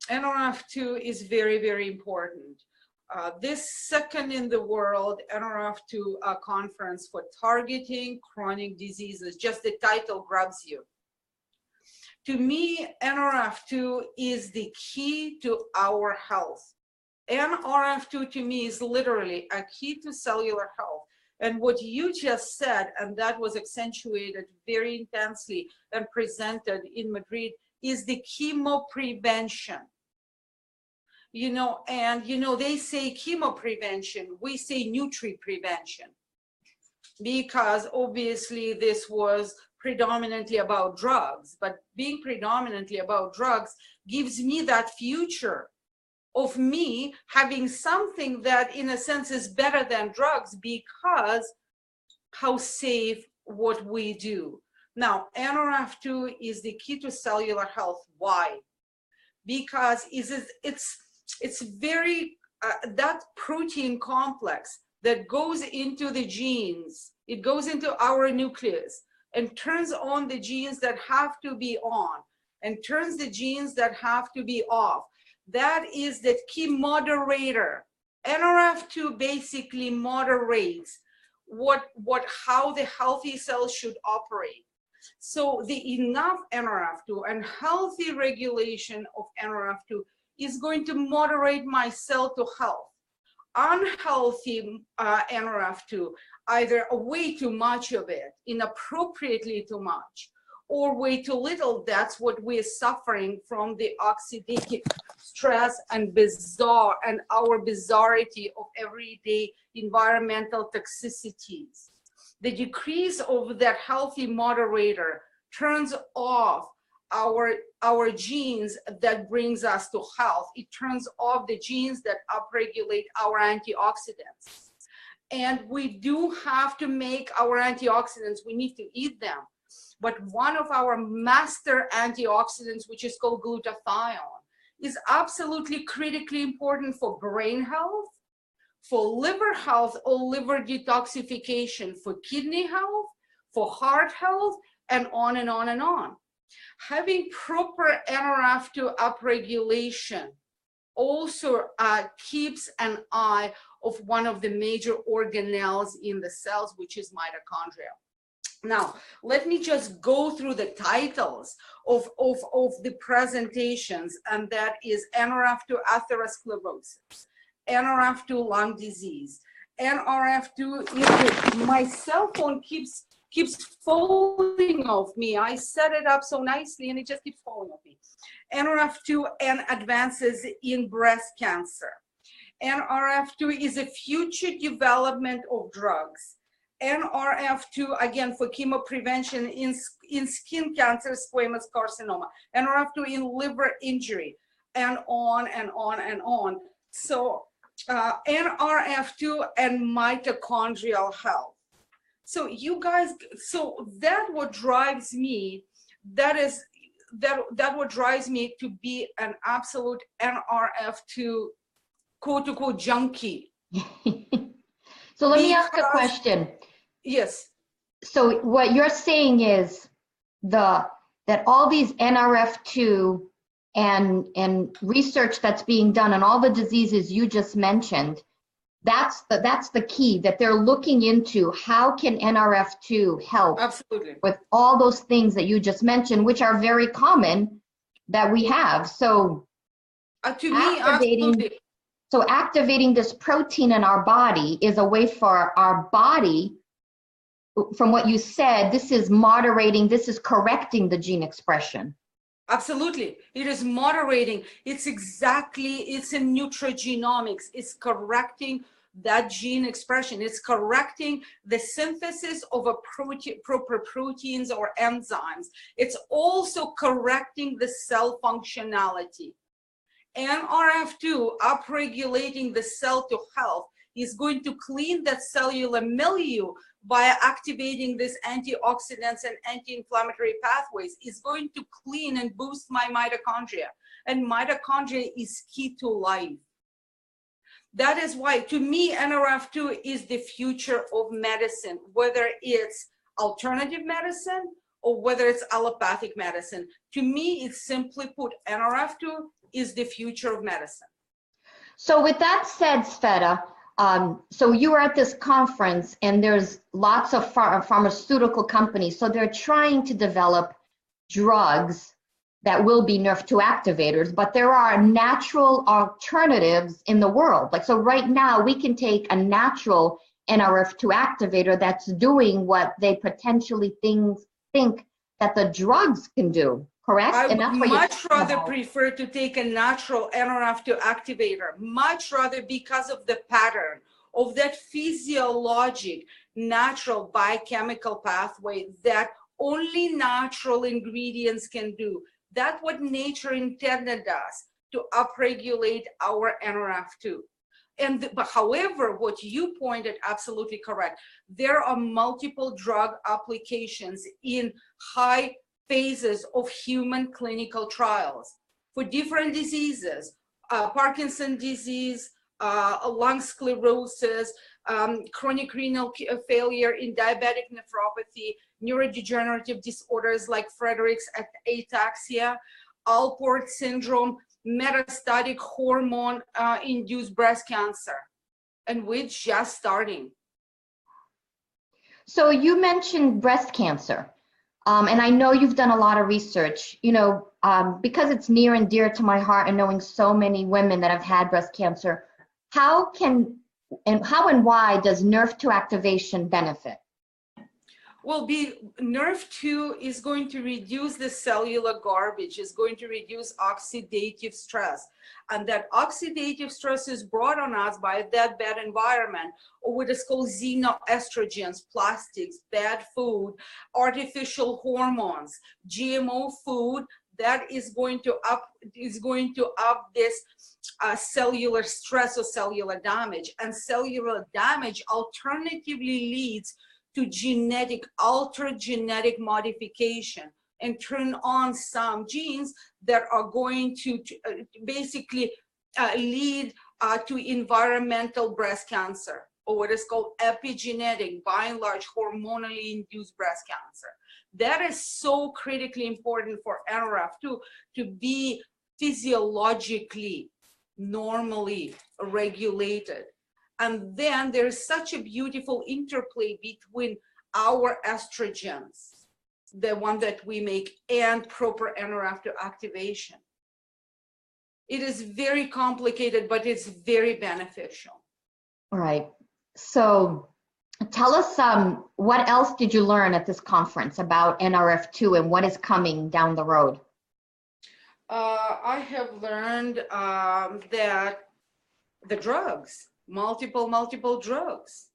NRF2 is very, very important. This second in the world NRF2 conference for targeting chronic diseases, just the title grabs you. To me, NRF2 is the key to our health. NRF2 to me is literally a key to cellular health. And what you just said, and that was accentuated very intensely and presented in Madrid, is the chemo prevention. You know, and you know, they say chemo prevention, we say nutri prevention, because obviously this was predominantly about drugs, but being predominantly about drugs gives me that future of me having something that in a sense is better than drugs, because how safe what we do. Now, NRF2 is the key to cellular health. Why? Because it's very, that protein complex that goes into the genes, it goes into our nucleus and turns on the genes that have to be on and turns the genes that have to be off. That is the key moderator. NRF2 basically moderates how the healthy cells should operate. So the enough NRF2 and healthy regulation of NRF2 is going to moderate my cell to health. Unhealthy NRF2, either way too much of it, inappropriately too much, or way too little, that's what we're suffering from, the oxidative stress and our bizarrity of everyday environmental toxicities. The decrease of that healthy moderator turns off our genes that brings us to health. It turns off the genes that upregulate our antioxidants. And we do have to make our antioxidants, we need to eat them. But one of our master antioxidants, which is called glutathione, is absolutely critically important for brain health, for liver health or liver detoxification, for kidney health, for heart health, and on and on and on. Having proper NRF2 upregulation also keeps an eye of one of the major organelles in the cells, which is mitochondria. Now, let me just go through the titles of the presentations, and that is NRF2 atherosclerosis, NRF2 lung disease, NRF2, my cell phone keeps falling off me. I set it up so nicely and it just keeps falling off me. NRF2 and advances in breast cancer. NRF2 is a future development of drugs. NRF2, again, for chemo prevention in skin cancer, squamous carcinoma. NRF2 in liver injury, and on and on and on. So NRF2 and mitochondrial health. So you guys, so that what drives me, that what drives me to be an absolute NRF2 quote-unquote junkie. So let me ask a question. Yes. So what you're saying is that all these NRF2 and research that's being done on all the diseases you just mentioned, that's the key, that they're looking into how can NRF2 help. Absolutely. With all those things that you just mentioned, which are very common that we have. So to me, absolutely. So activating this protein in our body is a way for our body, from what you said, this is moderating, this is correcting the gene expression. Absolutely. It is moderating. It's in nutrigenomics. It's correcting that gene expression. It's correcting the synthesis of proper proteins or enzymes. It's also correcting the cell functionality. NRF2, upregulating the cell to health, is going to clean that cellular milieu by activating these antioxidants and anti-inflammatory pathways. Is going to clean and boost my mitochondria. And mitochondria is key to life. That is why, to me, NRF2 is the future of medicine, whether it's alternative medicine or whether it's allopathic medicine. To me, it's simply put, NRF2 is the future of medicine. So with that said, Sveta, so you were at this conference and there's lots of pharmaceutical companies. So they're trying to develop drugs that will be NRF2 activators, but there are natural alternatives in the world. Like, so right now we can take a natural NRF2 activator that's doing what they potentially think that the drugs can do. Correct? I And would that's what much rather about. prefer to take a natural NRF2 activator, much rather, because of the pattern of that physiologic, natural biochemical pathway that only natural ingredients can do. That's what nature intended us to upregulate our NRF2. But however, what you pointed, absolutely correct. There are multiple drug applications in high phases of human clinical trials for different diseases, Parkinson's disease, lung sclerosis, chronic renal failure in diabetic nephropathy, neurodegenerative disorders like Friedreich's ataxia, Alport syndrome, metastatic hormone-induced breast cancer. And we're just starting. So you mentioned breast cancer. And I know you've done a lot of research, you know, because it's near and dear to my heart and knowing so many women that have had breast cancer, how and why does NRF2 activation benefit? Well, NRF2 is going to reduce the cellular garbage, is going to reduce oxidative stress. And that oxidative stress is brought on us by that bad environment, or what is called xenoestrogens, plastics, bad food, artificial hormones, GMO food, that is going to up this cellular stress or cellular damage. And cellular damage alternatively leads to altered genetic modification and turn on some genes that are going to basically lead to environmental breast cancer, or what is called epigenetic, by and large, hormonally induced breast cancer. That is so critically important for NRF2 to be physiologically, normally regulated. And then there's such a beautiful interplay between our estrogens, the one that we make, and proper NRF2 activation. It is very complicated, but it's very beneficial. All right. So tell us, what else did you learn at this conference about NRF2 and what is coming down the road? I have learned that the drugs, multiple drugs.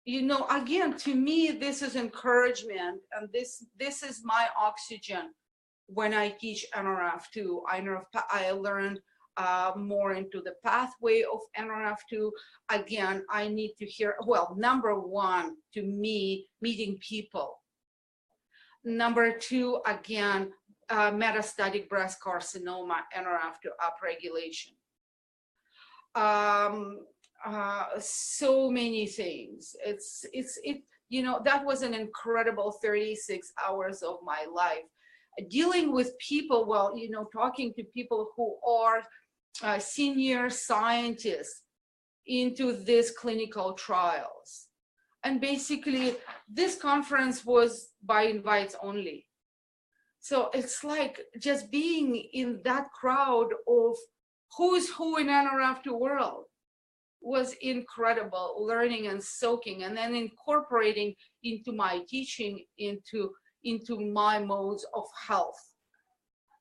You know, again, to me, this is encouragement, and this is my oxygen when I teach NRF2. I learned more into the pathway of NRF2. Again, I need to hear, well, number one, to me, meeting people. Number two, again, metastatic breast carcinoma, NRF2 upregulation. So many things. You know, that was an incredible 36 hours of my life. Dealing with people, well, you know, talking to people who are senior scientists into these clinical trials. And basically, this conference was by invites only. So it's like just being in that crowd of who's who in NRF2 world was incredible, learning and soaking, and then incorporating into my teaching into my modes of health.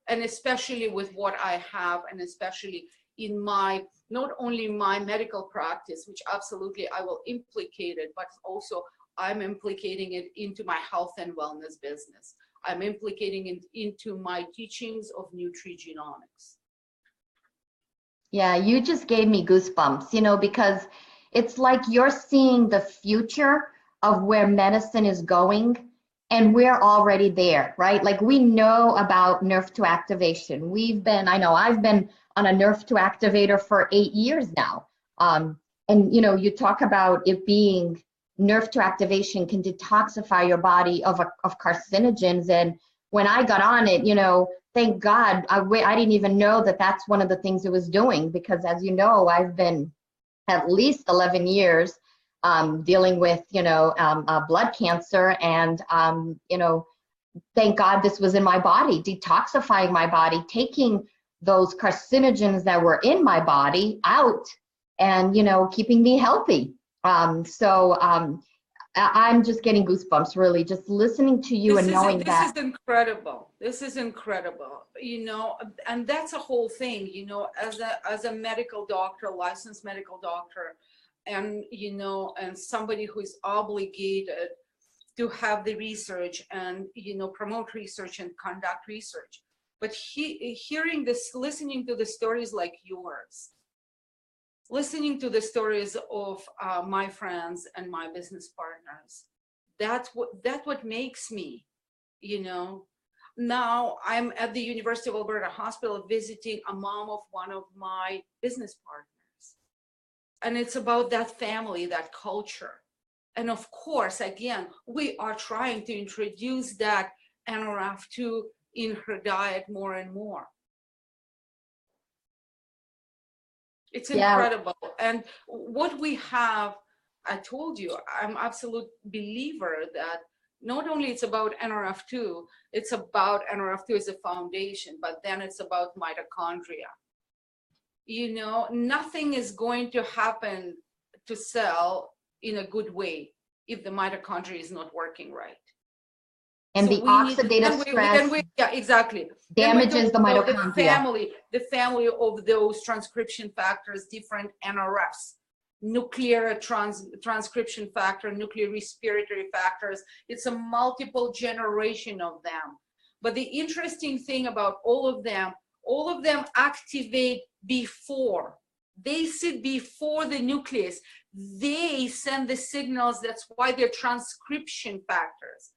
And especially with what I have, and especially in my, not only my medical practice, which absolutely I will implicate it, but also I'm implicating it into my health and wellness business. I'm implicating it into my teachings of nutrigenomics. Yeah, you just gave me goosebumps, you know, because it's like you're seeing the future of where medicine is going, and we're already there, right? Like, we know about NRF2 activation. I know I've been on a NRF2 activator for 8 years now. And, you know, you talk about it being NRF2 activation can detoxify your body of carcinogens. And when I got on it, you know, thank God, I didn't even know that that's one of the things it was doing, because as you know, I've been at least 11 years dealing with, blood cancer. And, thank God this was in my body, detoxifying my body, taking those carcinogens that were in my body out and, keeping me healthy. I'm just getting goosebumps, really, just listening to you and knowing that. This is incredible. This is incredible, and that's a whole thing, as a medical doctor, licensed medical doctor, and, and somebody who is obligated to have the research and, promote research and conduct research. But hearing this, listening to the stories like yours, listening to the stories of my friends and my business partners, that's what makes me, Now I'm at the University of Alberta Hospital visiting a mom of one of my business partners. And it's about that family, that culture. And of course, again, we are trying to introduce that NRF2 in her diet more and more. It's incredible. Yeah. And what we have, I told you, I'm absolute believer that not only it's about NRF2, it's about NRF2 as a foundation, but then it's about mitochondria. Nothing is going to happen to cell in a good way if the mitochondria is not working right. And so the oxidative stress exactly. damages the mitochondria. The family of those transcription factors, different NRFs, nuclear transcription factor, nuclear respiratory factors. It's a multiple generation of them. But the interesting thing about all of them activate before. They sit before the nucleus. They send the signals. That's why they're transcription factors.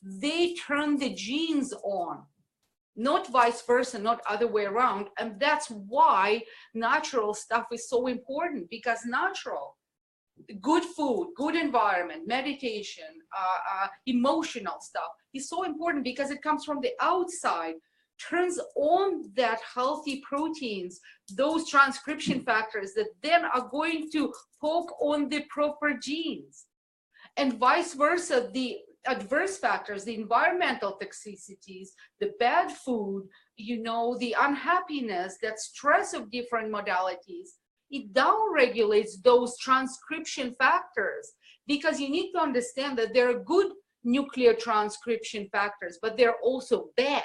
They turn the genes on, not vice versa, not other way around. And that's why natural stuff is so important, because natural, good food, good environment, meditation, emotional stuff is so important because it comes from the outside, turns on that healthy proteins, those transcription factors that then are going to poke on the proper genes. And vice versa, the adverse factors, the environmental toxicities, the bad food, the unhappiness, that stress of different modalities, it downregulates those transcription factors, because you need to understand that there are good nuclear transcription factors, but there are also bad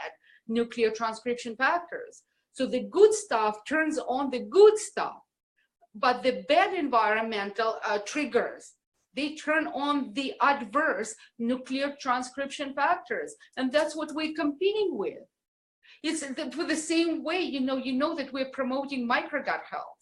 nuclear transcription factors. So the good stuff turns on the good stuff, but the bad environmental triggers, they turn on the adverse nuclear transcription factors. And that's what we're competing with. It's for the same way, you know that we're promoting microgut health.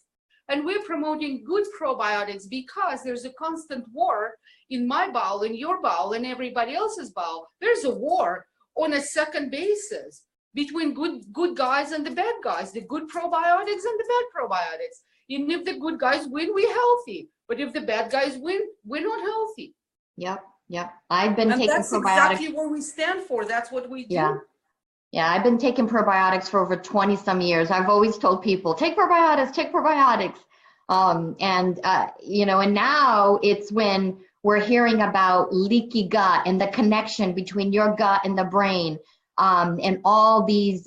And we're promoting good probiotics because there's a constant war in my bowel, in your bowel, and everybody else's bowel. There's a war on a second basis between good guys and the bad guys, the good probiotics and the bad probiotics. And if the good guys win, we're healthy. But if the bad guys win, we're not healthy. Yep. I've been taking that's probiotics. That's exactly what we stand for. That's what we do. Yeah, I've been taking probiotics for over 20 some years. I've always told people, take probiotics. And now it's when we're hearing about leaky gut and the connection between your gut and the brain, and all these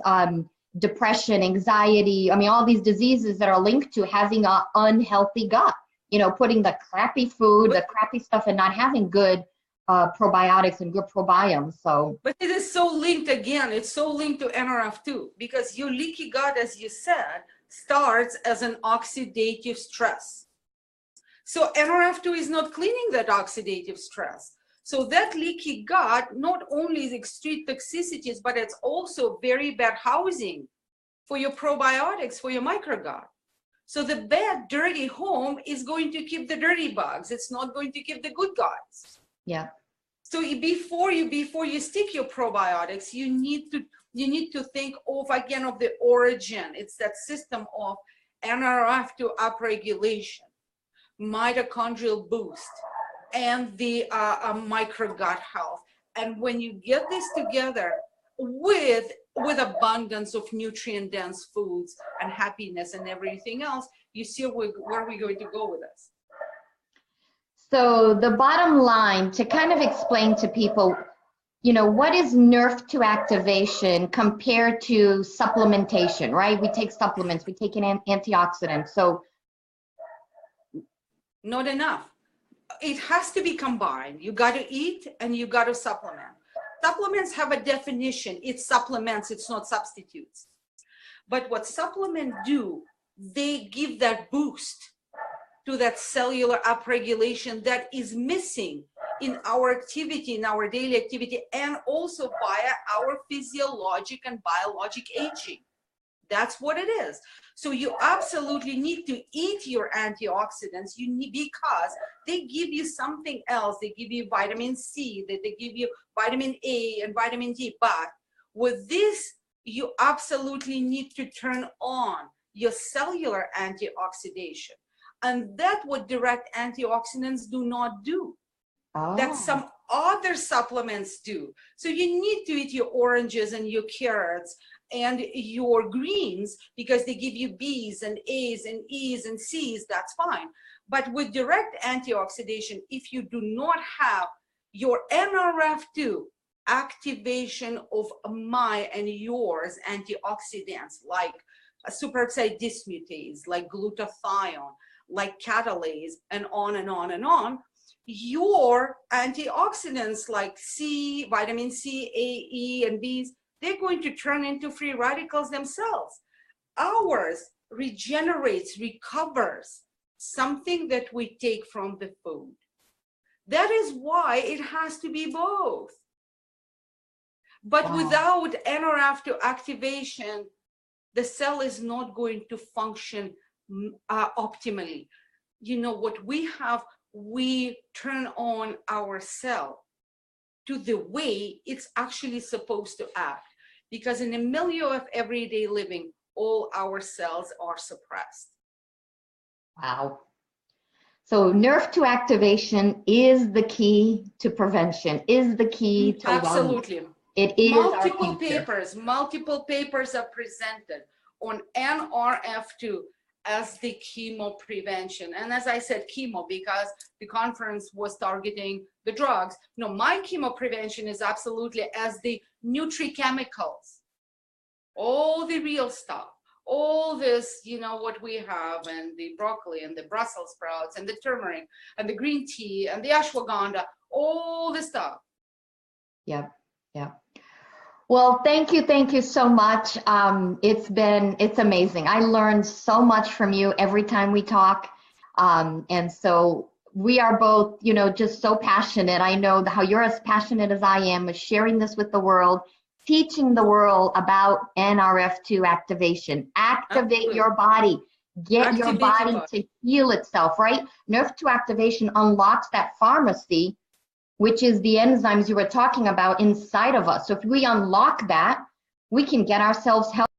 depression, anxiety, all these diseases that are linked to having an unhealthy gut, putting the crappy food, the crappy stuff, and not having good probiotics and good probiomes. So, but it is so linked again. It's so linked to NRF2, because your leaky gut, as you said, starts as an oxidative stress. So NRF2 is not cleaning that oxidative stress. So that leaky gut not only is extreme toxicities, but it's also very bad housing for your probiotics, for your microgut. So the bad, dirty home is going to keep the dirty bugs. It's not going to keep the good guys. Yeah. So before you stick your probiotics, you need to think of the origin. It's that system of NRF2 upregulation, mitochondrial boost, and the microgut health. And when you get this together with with abundance of nutrient-dense foods and happiness and everything else, you see where we're going to go with this. So the bottom line, to kind of explain to people, what is NRF2 activation compared to supplementation, right? We take supplements, we take an antioxidant. So not enough. It has to be combined. You got to eat and you got to supplement. Supplements have a definition. It's supplements, it's not substitutes. But what supplements do, they give that boost to that cellular upregulation that is missing in our activity, in our daily activity, and also via our physiologic and biologic aging. That's what it is. So you absolutely need to eat your antioxidants. You need, because they give you something else. They give you vitamin C, they give you vitamin A and vitamin D. But with this, you absolutely need to turn on your cellular antioxidation. And that's what direct antioxidants do not do. Oh. That some other supplements do. So you need to eat your oranges and your carrots and your greens because they give you B's and A's and E's and C's, that's fine. But with direct antioxidation, if you do not have your NRF2 activation of my and yours antioxidants, like a superoxide dismutase, like glutathione, like catalase, and on and on and on, your antioxidants like C, vitamin C, A, E, and B's, they're going to turn into free radicals themselves. Ours regenerates, recovers something that we take from the food. That is why it has to be both. But Wow. without NRF2 activation, the cell is not going to function optimally. What we have, we turn on our cell to the way it's actually supposed to act. Because in the milieu of everyday living, all our cells are suppressed. Wow. So NRF2 activation is the key to prevention, is the key to absolutely. Wellness. It is multiple papers are presented on NRF2 as the chemo prevention. And as I said, chemo, because the conference was targeting the drugs. No, my chemo prevention is absolutely as the nutrichemicals, all the real stuff, all this, what we have, and the broccoli and the Brussels sprouts and the turmeric and the green tea and the ashwagandha, all the stuff. Yep. Well, thank you so much. It's amazing. I learned so much from you every time we talk. And so we are both, just so passionate. I know how you're as passionate as I am with sharing this with the world, teaching the world about NRF2 activation. Activate your body. Get your body to heal itself, right? NRF2 activation unlocks that pharmacy, which is the enzymes you were talking about inside of us. So if we unlock that, we can get ourselves healthy.